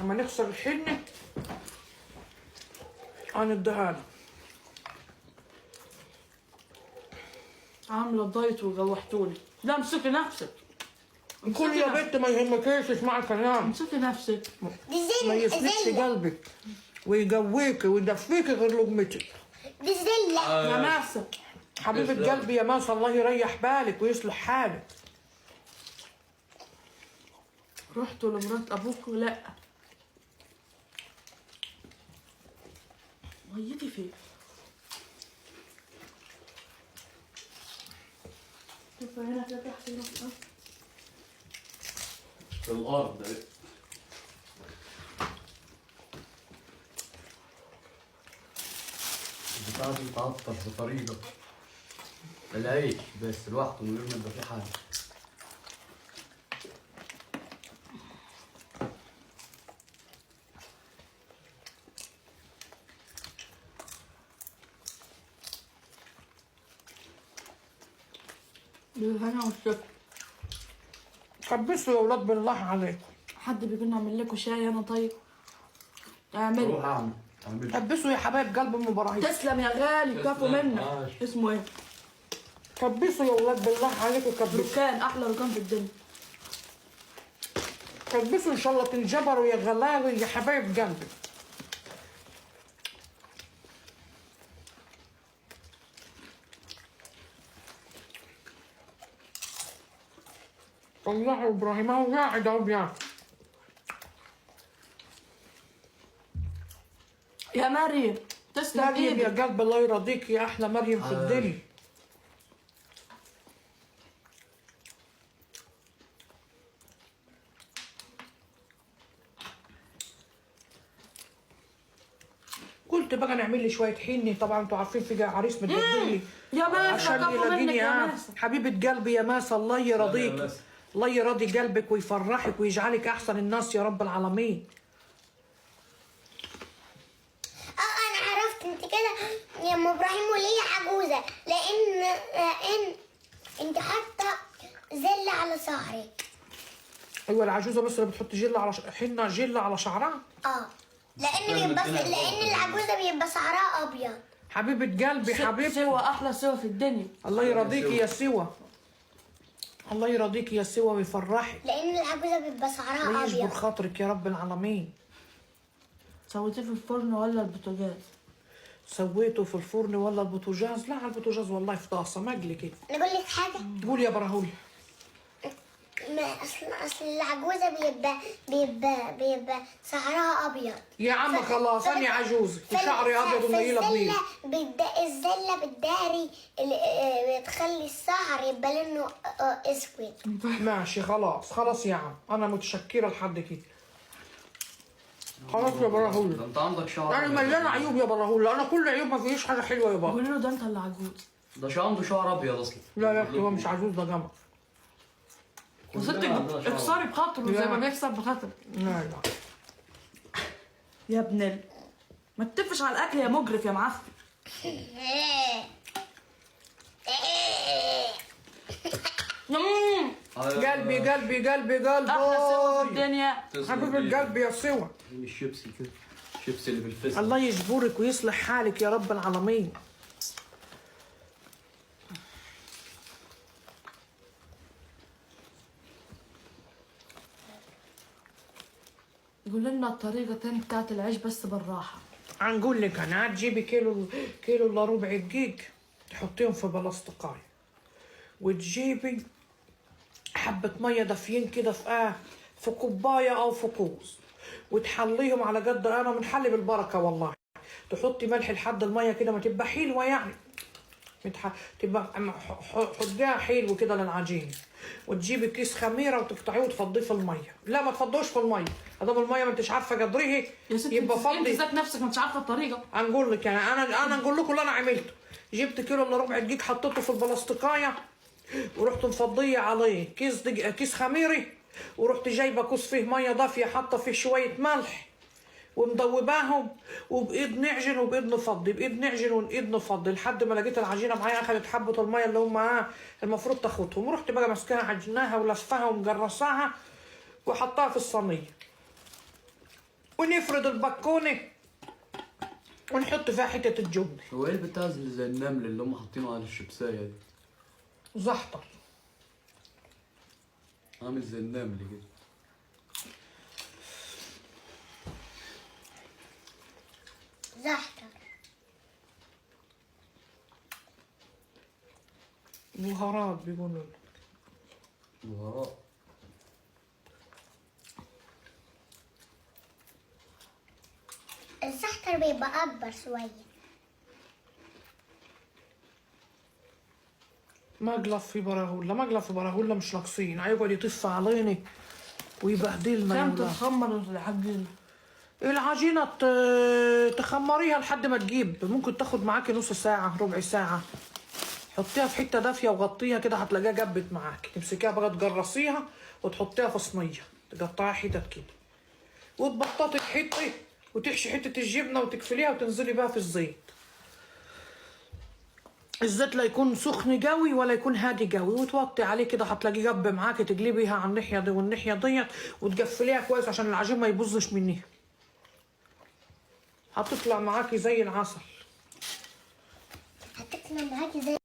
اما نخسر الحنه هنديها له. عامله دايت وجوحتوني. لا امسكي نفسك. كل يا بنت ما يهمكيش، اسمعي كلام. امسكي نفسك. ما يسلكش قلبك ويقويكي ويدفيكي غير لقمتك. دي زله يا ماسة حبيبة قلبي يا ماسة، الله يريح بالك ويصلح حالك. رحتوا لمرات ابوك؟ لا. ميتي فين؟ شوف هنا كده تحت النقطة. في الارض. البتاع دي بتعطر بطريقه العيش بس لوحده من غير ما يبقى فيه حاجه. بالهنا والشفا. كبسوا يا ولاد بالله عليكم. حد بيقول نعمل لكم شاي؟ انا طيب اعملي. روح اعمل. كبسوا يا حبايب قلب ام ابراهيم. تسلم يا غالي، كفو منك. اسمه ايه؟ كبسوا يا ولاد بالله عليكم، كبسوا. ركان، احلى ركان في الدنيا. كبسوا ان شاء الله تنجبروا يا غلاوي يا حبايب قلبي. والله ابراهيم اهو قاعد اهو بياكل. يا مريم تسلم مريم يا ايدك. قلب الله يرضيك يا احلى مريم في الدنيا. قلت بقى نعمل لي شويه حني، طبعا انتوا عارفين في عريس متجدلي يا ماسة عشان كفو منك يلاقيني. يا ماسة. حبيبه قلبي يا ماسة، الله يرضيك، الله يرضي قلبك ويفرحك ويجعلك احسن الناس يا رب العالمين. انا عرفت انت كده يا ام ابراهيم وليه عجوزه، لان انت حاطه زله على شعرك. ايوه العجوزه بس اللي بتحط جله على حنه جله على شعرها. لان العجوزه بيبقى شعرها ابيض. حبيبه قلبي حبيبتي، سوا احلى سوا في الدنيا. الله يرضيكي يا سوا، الله يرضيكي يا سوا ويفرحك لان العجوزه بيبقى شعرها ويجبر ابيض. خاطرك يا رب العالمين. سويتيه في الفرن ولا البوتاجاز؟ سويته في الفرن ولا البوتاجاز؟ لا على البوتاجاز والله في طاسه مقلي كده. انا اقول لك حاجه، قول يا براهولي. اصل العجوزه بيبقى شعرها ابيض. يا عم خلاص انا عجوزه وشعري ابيض ونيله طويله. الزله بتداري بتخلي الشعر يبقى لونه اسود. ماشي خلاص يا عم، انا متشكره لحد كده. خلاص يا براهولي. ده انت عندك شعر. انا مليانه عيوب يا براهولي، انا كل عيوب ما فيش حاجه حلوه يا بابا. قولي له ده انت اللي عجوز. ده عنده شعر ابيض اصلا. لا هو مش عجوز، ده جمع. وستك اكسري بخاطره زي ما بيكسر بخاطر. لا يا ابن ما تتفش على الاكل يا مجرف يا معفن. قلبي احلى سوا في الدنيا. حبيبة قلبي يا سوا. الشيبسي كده، الشيبسي اللي بالفسد. الله يجبرك ويصلح حالك يا رب العالمين. قول لنا الطريقة تاني بتاعت العيش بس بالراحة. هنقول لك انا هتجيبي كيلو الا ربع دقيق تحطيهم في بلاستيكايه، وتجيبي حبة مية دافيين كده في كوباية أو في كوز، وتحليهم على قد أنا بنحلي بالبركة والله. تحطي ملح لحد المية كده ما تبقى حلوة يعني، تبقى حطيها حلو كده للعجين. وتجيبي كيس خميره وتقطعيه وتفضيه في الميه. لا ما تفضوش في الميه، ادام الميه ما انتش عارفه قدريه يا ستي يبقى انت فضي. ذات نفسك ما انتش عارفه الطريقه. هنقول لك يعني انا نقول لكم اللي انا عملته. جبت كيلو الا ربع دقيق حطيته في البلاستيكايه، ورحت مفضيه عليه كيس خميري، ورحت جايبه كوس فيه ميه دافيه حاطه فيه شويه ملح ومدوباهم، وبايد نعجن وبايد نفضي، بايد نعجن وايد نفضي لحد ما لقيت العجينه معايا اخذت حبه الميه اللي هم المفروض تاخدهم. ورحت بقى ماسكاها عجناها ولفاها ومجرساها وحطاها في الصينيه. ونفرد البكونه ونحط فيها حته الجبنه. هو ايه البتاع اللي زي النمل اللي هم حاطينه على الشيبسايه دي؟ زحطر. عامل زي النمل كده. زحتر. بهارات بيقولوا له. بهارات. الزحتر بيبقى أكبر شوية. مقلب في براغولا، مقلب في براغولا مش ناقصين، هيقعد يطف علينا ويبهدلنا يا كم ولاد. تتخمر العجينة؟ العجينة تخمريها لحد ما تجيب، ممكن تاخد معاكي نص ساعة ربع ساعة. حطيها في حتة دافية وغطيها كده هتلاقيها جبت معاكي. تمسكيها بقى تجرصيها وتحطيها في صينية، تقطعيها حتت كده وتبططي حتة وتحشي حتة الجبنة وتقفليها وتنزلي بقى في الزيت. الزيت لا يكون سخن قوي ولا يكون هادي قوي، وتوطي عليه كده هتلاقيه جب معاكي. تقلبيها على الناحية دي والناحية ديت وتقفليها كويس عشان العجين ما يبوظش منيها. هتطلع معاكي زي العسل. هتطلع معاكي زي